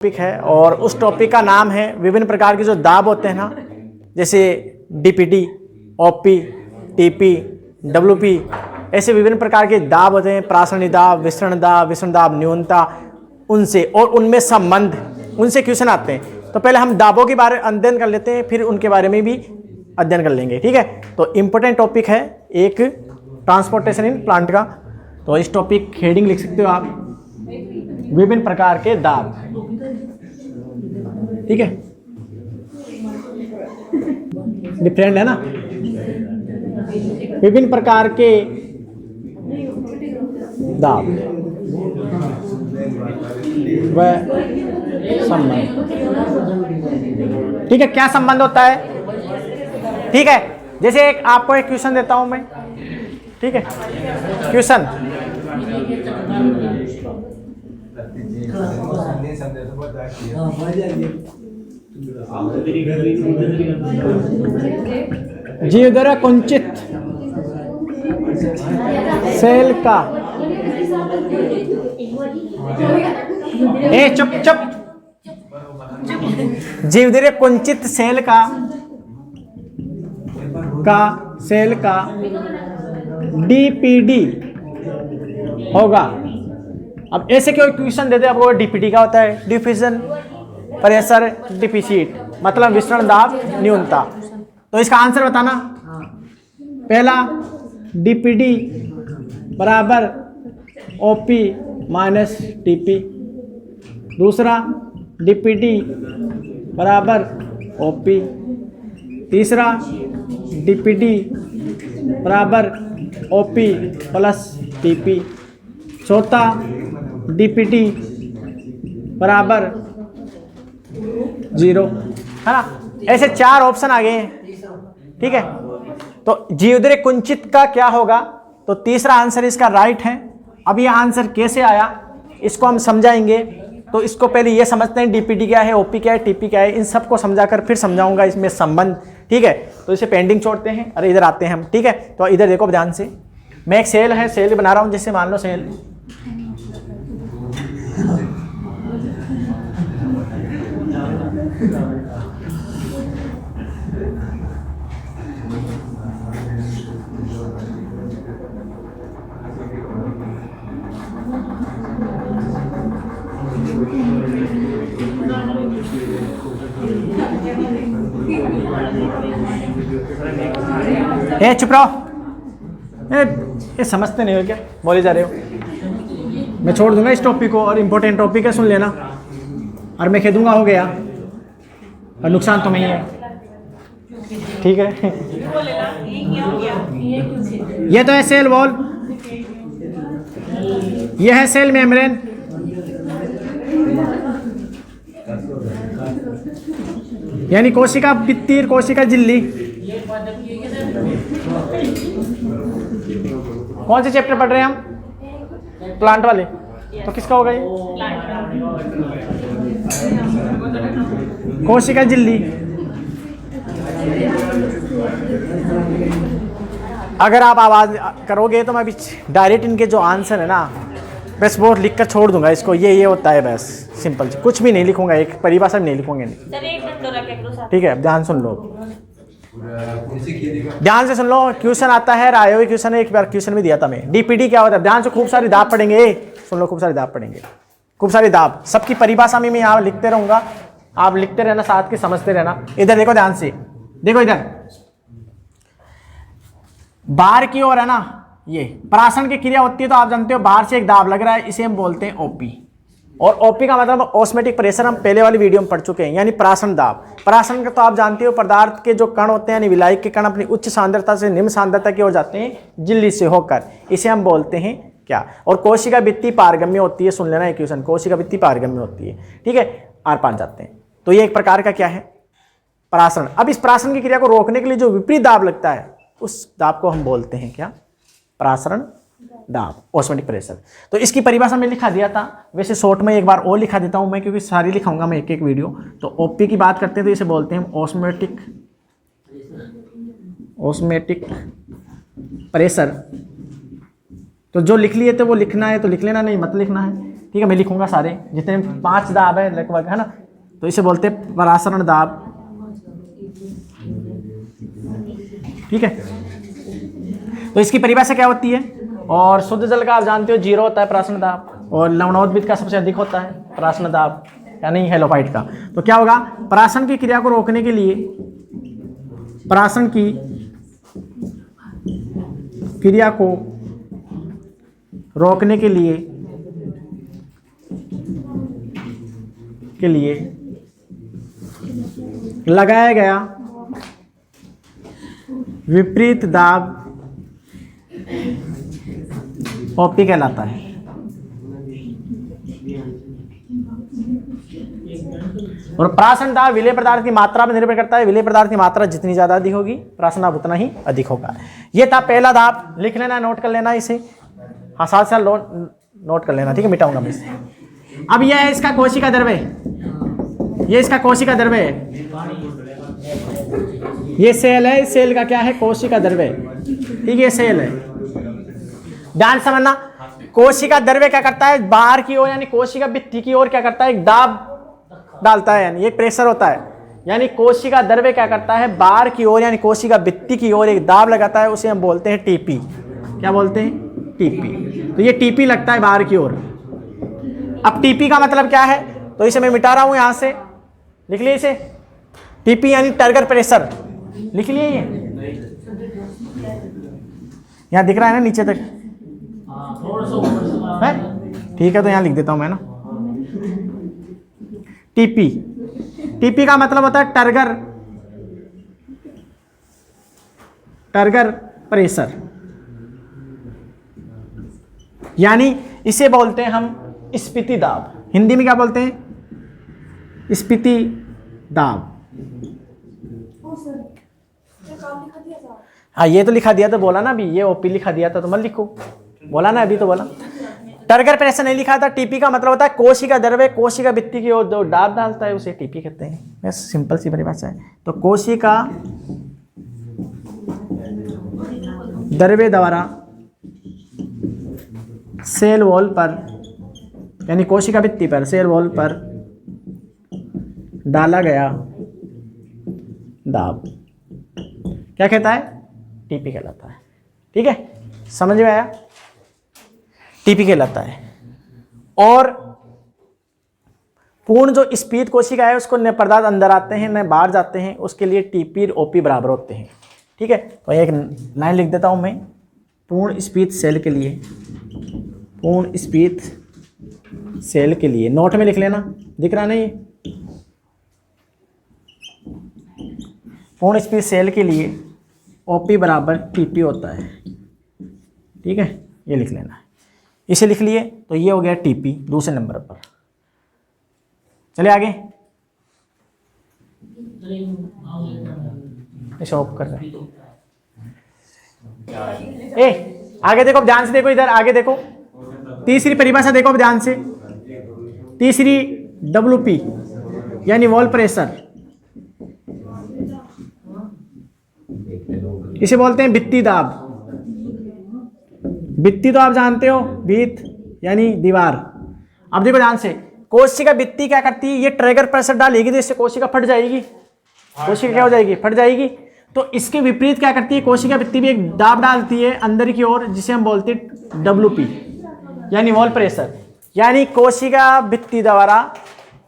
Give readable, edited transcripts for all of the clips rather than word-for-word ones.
Topic है और उस टॉपिक का नाम है विभिन्न प्रकार के जो दाब होते हैं ना, जैसे डीपीटी, ओपी, टीपी, डब्ल्यूपी, ऐसे विभिन्न प्रकार के दाब होते हैं। प्रासरणी दाब, विसरण दाब, न्यूनता, उनसे और उनमें संबंध, उनसे क्वेश्चन आते हैं। तो पहले हम दाबों के बारे में अध्ययन कर लेते हैं, फिर उनके बारे में भी अध्ययन कर लेंगे। ठीक है, तो इम्पोर्टेंट टॉपिक है एक ट्रांसपोर्टेशन इन प्लांट का। तो इस टॉपिक हेडिंग लिख सकते हो आप, विभिन्न प्रकार के दाब। ठीक है, डिफरेंट है ना, विभिन्न प्रकार के दाब व संबंध। ठीक है, क्या संबंध होता है? ठीक है, जैसे एक आपको एक क्वेश्चन देता हूं मैं। ठीक है, क्वेश्चन जीवद्वारा कुंचित सेल का, चुप जीवद्वारा कुंचित सेल का सेल का डीपीडी होगा। अब ऐसे क्यों क्वेश्चन देते हैं आपको? डीपीडी का होता है डिफ्यूजन प्रेशर डिफिसिट, मतलब विसरण दाब न्यूनता। तो इसका आंसर बताना। पहला डीपीडी बराबर ओपी माइनस टीपी, दूसरा डीपीडी बराबर ओपी, तीसरा डीपीडी बराबर ओपी प्लस टीपी, चौथा डीपीडी बराबर 0, है ना। ऐसे 4 ऑप्शन आ गए हैं। ठीक है, तो जीवद्वारा कुंचित का क्या होगा? तो तीसरा आंसर इसका राइट है। अब ये आंसर कैसे आया इसको हम समझाएंगे। तो इसको पहले ये समझते हैं डीपीडी क्या है, ओपी क्या है, टीपी क्या है। इन सबको समझाकर फिर समझाऊंगा इसमें संबंध। ठीक है, तो इसे पेंडिंग छोड़ते हैं। अरे इधर आते हैं हम। ठीक है, तो इधर देखो ध्यान से, मैं एक सेल बना रहा हूं। जैसे मान लो सेल, चुप रहो, ये समझते नहीं हो क्या बोले जा रहे हो? मैं छोड़ दूंगा इस टॉपिक को, और इम्पोर्टेंट टॉपिक है, सुन लेना। और मैं कह दूंगा हो गया, और नुकसान तो नहीं है। ठीक है, ये तो है सेल वॉल, ये है सेल मेम्ब्रेन, यानी कोशिका भित्ति, कोशिका झिल्ली। कौन से चैप्टर पढ़ रहे हैं हम? प्लांट वाले। तो किसका होगा ये? कोशिका झिल्ली। अगर आप आवाज करोगे तो मैं भी डायरेक्ट इनके जो आंसर है ना, बस वो लिख कर छोड़ दूंगा इसको। ये होता है, बस सिंपल, कुछ भी नहीं लिखूंगा, एक परिभाषा नहीं लिखूंगे। ठीक है, ध्यान सुन लो, ध्यान से सुन लो। क्वेश्चन आता है, रायोवी क्वेश्चन है, एक बार क्वेश्चन भी दिया था मैं। डीपीडी क्या होता है? ध्यान से, खूब सारी दाब पढ़ेंगे। सुन लो, खूब सारी दाब पढ़ेंगे, खूब सारी दाब। सबकी परिभाषा में मैं यहाँ लिखते रहूंगा, आप लिखते रहना, साथ के समझते रहना। इधर देखो ध्यान से, देखो इधर बाहर की ओर है ना, ये प्राशन की क्रिया होती है। तो आप जानते हो बाहर से एक दाब लग रहा है, इसे हम बोलते हैं ओपी। और ओपी का मतलब ऑस्मेटिक प्रेशर, हम पहले वाली वीडियो में पढ़ चुके हैं, यानी प्राशन दाब। प्राशन का तो आप जानते हो, पदार्थ के जो कण होते हैं, यानी विलायक के कण अपनी उच्च सांद्रता से निम्न सांद्रता की ओर जाते हैं झिल्ली से होकर, इसे हम बोलते हैं क्या? और कोशिका भित्ति पारगम्य होती है। सुन लेना एक क्वेश्चन, कोशिका भित्ति पारगम्य होती है। ठीक है, आर पार जाते हैं। तो ये एक प्रकार का क्या है? प्राशन। अब इस प्राशन की क्रिया को रोकने के लिए जो विपरीत दाब लगता है, उस दाब को हम बोलते हैं क्या? प्रासरण दाब, ऑस्मोटिक प्रेशर। तो इसकी परिभाषा में लिखा दिया था, वैसे शॉर्ट में एक बार और लिखा देता हूं मैं, क्योंकि सारी लिखाऊंगा मैं एक एक वीडियो। तो ओपी की बात करते हैं तो इसे बोलते हैं ऑस्मोटिक प्रेशर। तो जो लिख लिए थे वो लिखना है तो लिख लेना, नहीं मत लिखना है। ठीक है, मैं लिखूंगा सारे जितने 5 दाब है लगभग, है ना। तो इसे बोलते हैं परासरण दाब, ठीक है। तो इसकी परिभाषा क्या होती है? और शुद्ध जल का आप जानते हो 0 होता है परासरण दाब, और लवणोद्भिद का सबसे अधिक होता है परासरण दाब, यानी हेलोफाइट का। तो क्या होगा? परासरण की क्रिया को रोकने के लिए, परासरण की क्रिया को रोकने के लिए लगाया गया विपरीत दाब ओपी कहलाता है। और परासरण दाब विलेय पदार्थ की मात्रा पर निर्भर करता है। विलेय पदार्थ की मात्रा जितनी ज्यादा अधिक होगी, परासरण दाब उतना ही अधिक होगा। ये था पहला दाब, लिख लेना, नोट कर लेना इसे, हाँ साथ साथ नोट कर लेना, ठीक है, मिटाऊंगा मैं इसे। अब यह है इसका कोशिका द्रव्य, ये इसका कोशिका द्रव्य है, ये सेल है, इस सेल का क्या है? कोशिका द्रव्य, ठीक है, ये सेल है। ध्यान समझना, कोशिका द्रव्य क्या करता है? बाहर की ओर यानी कोशिका भित्ति की ओर क्या करता है? एक दाब डालता है, यानी एक प्रेशर होता है। यानी कोशिका द्रव्य क्या करता है? बाहर की ओर यानी कोशिका भित्ति की ओर एक दाब लगाता है, उसे हम बोलते हैं टीपी। क्या बोलते हैं? टीपी। तो ये टीपी लगता है बाहर की ओर। अब टीपी का मतलब क्या है? तो इसे मैं मिटा रहा हूं, यहां से लिख लिए इसे, टीपी यानी टर्गर प्रेशर, लिख लिए ये, यहां दिख रहा है ना नीचे तक है? ठीक है, तो यहां लिख देता हूं मैं ना, टीपी। टीपी का मतलब होता है टर्गर प्रेशर, यानी इसे बोलते हैं हम स्फीति दाब। हिंदी में क्या बोलते हैं? स्फीति दाब। हाँ, ये तो लिखा दिया तो बोला ना अभी, ये ओपी लिखा दिया था तो मत लिखो, बोला ना अभी तो बोला। टर्गर प्रेशर नहीं लिखा था। टीपी का मतलब होता है कोशिका द्रव्य कोशिका भित्ति की ओर जो दाब डालता है उसे टीपी कहते हैं। बस सिंपल सी परिभाषा है। तो कोशिका द्रव्य द्वारा सेल वॉल पर यानी कोशिका भित्ति पर, सेल वॉल पर डाला गया दाब क्या कहता है? टीपी कहलाता है। ठीक है, समझ में आया? टीपी कहलाता है। और पूर्ण जो स्फीत कोशिका है उसको न पदार्थ अंदर आते हैं न बाहर जाते हैं, उसके लिए टीपी और ओपी बराबर होते हैं। ठीक है, तो एक लाइन लिख देता हूं मैं, पूर्ण स्फीत सेल के लिए, पूर्ण स्फीत सेल के लिए, नोट में लिख लेना, दिख रहा नहीं? पूर्ण स्फीत सेल के लिए ओपी बराबर टीपी होता है। ठीक है, ये लिख लेना है। इसे लिख लिए तो ये हो गया टीपी दूसरे नंबर पर। चलिए आगे, इसे ऑफ कर रहे हैं। आगे देखो, ध्यान से देखो, इधर आगे देखो, तीसरी परिभाषा देखो ध्यान से। तीसरी WP यानी वॉल प्रेशर, इसे बोलते हैं भित्ति दाब। भित्ति तो आप जानते हो, भित्त यानी दीवार। अब देखो ध्यान से, कोशिका भित्ति क्या करती है? ये ट्रिगर प्रेशर डालेगी तो इससे कोशिका फट जाएगी। कोशिका क्या हो जाएगी? फट जाएगी। तो इसके विपरीत क्या करती है? कोशिका भित्ति भी एक दाब डालती है अंदर की ओर, जिसे हम बोलते हैं WP यानी वॉल प्रेशर, यानी कोशिका भित्ति द्वारा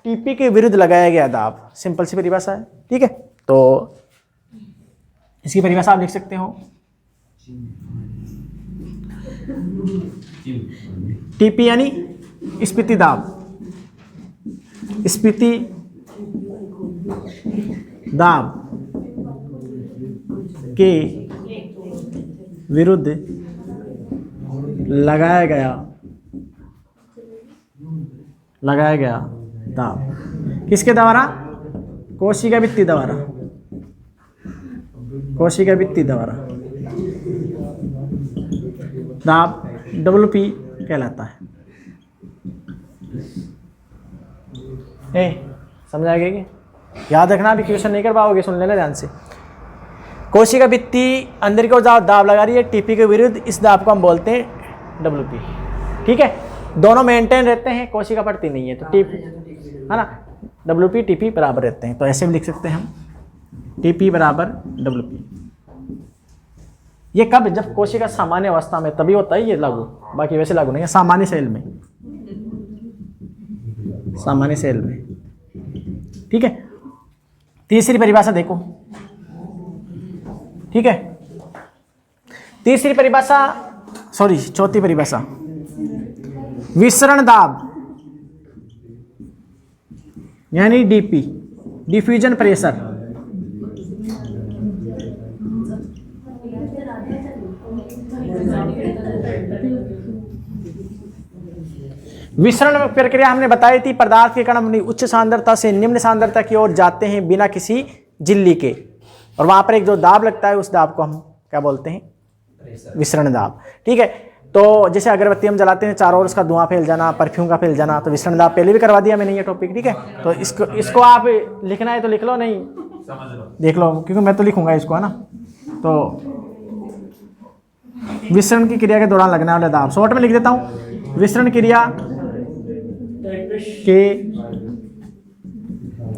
टीपी के विरुद्ध लगाया गया दाब। सिंपल सी परिभाषा है। ठीक है, तो इसकी परिभाषा आप लिख सकते हो, टीपी यानी स्फीति दाब, स्फीति दाब के विरुद्ध लगाया गया दाब। किसके द्वारा? कोशिका भित्ति द्वारा, कोशिका भित्ति द्वारा दाब WP कहलाता है। समझ आ गया? याद रखना, अभी क्वेश्चन नहीं कर पाओगे, सुन लेना ध्यान से। कोशिका भित्ति अंदर की ओर दाब लगा रही है टीपी के विरुद्ध, इस दाब को हम बोलते हैं WP। ठीक है, दोनों मेंटेन रहते हैं, कोशिका बढ़ती नहीं है, तो टी है ना, WP TP बराबर रहते हैं। तो ऐसे भी लिख सकते हैं हम TP बराबर WP। ये कब, जब कोशिका सामान्य अवस्था में तभी होता है ये लागू, बाकी वैसे लागू नहीं है। सामान्य सेल में, सामान्य सेल में, ठीक है। तीसरी परिभाषा देखो, ठीक है। तीसरी परिभाषा, सॉरी चौथी परिभाषा, विसरण दाब यानी DP, डिफ्यूजन प्रेशर। विसरण प्रक्रिया हमने बताई थी, पदार्थ के कण अपनी उच्च सांद्रता से निम्न सांद्रता की ओर जाते हैं बिना किसी झिल्ली के, और वहां पर एक जो दाब लगता है उस दाब को हम क्या बोलते हैं, विसरण दाब, ठीक है। तो जैसे अगरबत्ती हम जलाते हैं, चारों ओर उसका धुआं फैल जाना, परफ्यूम का फैल जाना, तो विसरण दाब पहले भी करवा दिया मैंने ये टॉपिक, ठीक है। तो इसको आप लिखना है तो लिख लो, नहीं देख लो, क्योंकि मैं तो लिखूंगा इसको, है ना। तो विसरण की क्रिया के दौरान लगने वाला दाब, शॉर्ट में लिख देता हूं, विसरण क्रिया के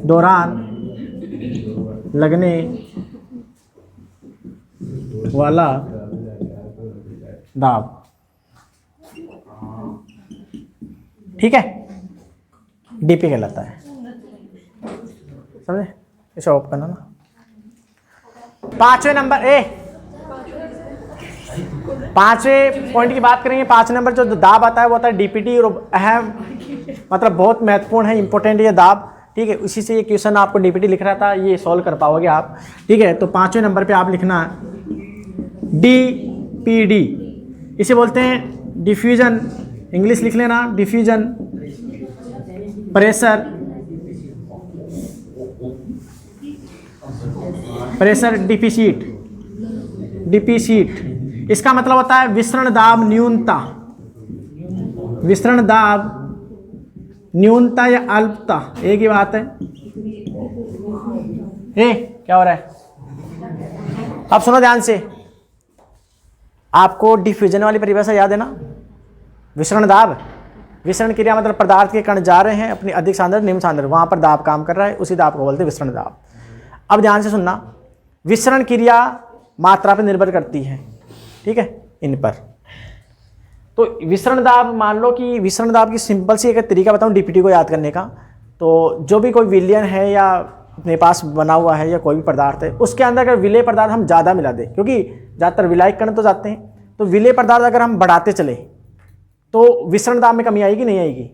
दौरान लगने वाला दाब, ठीक है, DP कहलाता है, समझे। इसे ऑफ करना ना। पांचवें नंबर पांचवें पॉइंट की बात करेंगे। 5 नंबर जो दाब आता है वो होता है DPT, और अहम मतलब बहुत महत्वपूर्ण है, इंपॉर्टेंट ये दाब, ठीक है। उसी से ये क्वेश्चन आपको DPT लिख रहा था, ये सॉल्व कर पाओगे आप, ठीक है। तो 5वें नंबर पे आप लिखना DPD, इसे बोलते हैं डिफ्यूजन, इंग्लिश लिख लेना, डिफ्यूजन प्रेशर डिफिसिट। इसका मतलब होता है विसरण दाब न्यूनता, विसरण दाब न्यूनता या अल्पता, एक ही बात है। क्या हो रहा है, अब सुनो ध्यान से, आपको डिफ्यूजन वाली परिभाषा याद है ना, विसरण दाब, विसरण क्रिया मतलब पदार्थ के कण जा रहे हैं अपनी अधिक सांद्र निम्न सांद्र, वहां पर दाब काम कर रहा है, उसी दाब को बोलते हैं विसरण दाब। अब ध्यान से सुनना, विसरण क्रिया मात्रा पर निर्भर करती है, ठीक है, इन पर। तो विसरण दाब, मान लो कि विसरण दाब की सिंपल सी एक तरीका बताऊं DPT को याद करने का। तो जो भी कोई विलयन है या अपने पास बना हुआ है या कोई भी पदार्थ है, उसके अंदर अगर विलेय पदार्थ हम ज़्यादा मिला दें, क्योंकि ज़्यादातर विलायक कण तो जाते हैं, तो विलेय पदार्थ अगर हम बढ़ाते चले तो विसरण दाब में कमी आएगी, नहीं आएगी,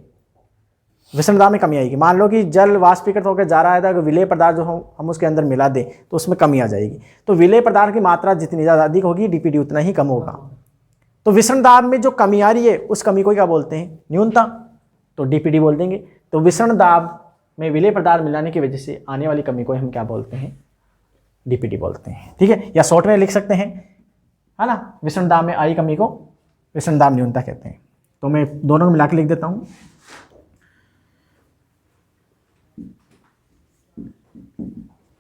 विसरण दाब में कमी आएगी। मान लो कि जल वाष्पीकृत होकर जा रहा है, तो अगर विलेय पदार्थ जो हम उसके अंदर मिला दें तो उसमें कमी आ जाएगी। तो विलेय पदार्थ की मात्रा जितनी ज़्यादा अधिक होगी, DPT उतना ही कम होगा। तो विसरण दाब में जो कमी आ रही है उस कमी को क्या बोलते हैं, न्यूनता, तो DPT बोल देंगे। तो विसरण दाब में विलेय पदार्थ मिलाने की वजह से आने वाली कमी को हम क्या बोलते हैं, DPT बोलते हैं, ठीक है। या शॉर्ट में लिख सकते हैं, है ना, विसरण दाब में आई कमी को विसरण दाब न्यूनता कहते हैं। तो मैं दोनों को मिला के लिख देता हूं,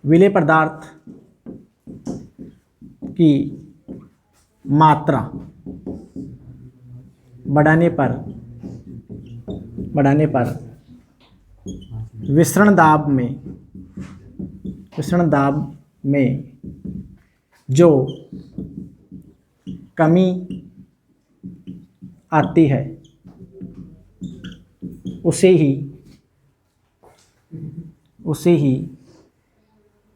विलेय पदार्थ की मात्रा बढ़ाने पर विसरण दाब में जो कमी आती है उसे ही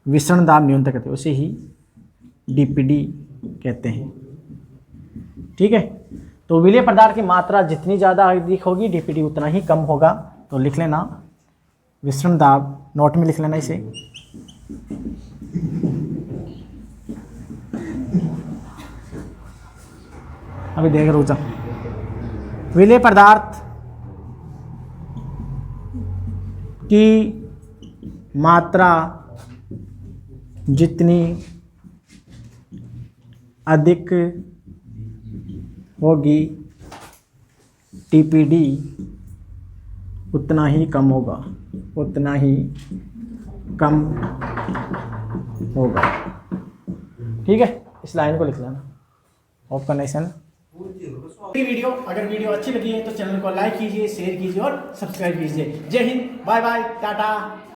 विसरण दाब न्यूनता कहते हैं, उसे ही DPD कहते हैं, ठीक है। तो विलेय पदार्थ की मात्रा जितनी ज़्यादा अधिक होगी, DPT उतना ही कम होगा। तो लिख लेना विसरण दाब, नोट में लिख लेना इसे, अभी देख रुक जा, विलेय पदार्थ की मात्रा जितनी अधिक होगी, DPD उतना ही कम होगा, उतना ही कम होगा, ठीक है। इस लाइन को लिख लेना, ऑफ करना इसे ना। वीडियो अगर वीडियो अच्छी लगी है तो चैनल को लाइक कीजिए, शेयर कीजिए और सब्सक्राइब कीजिए। जय हिंद, बाय बाय, टाटा।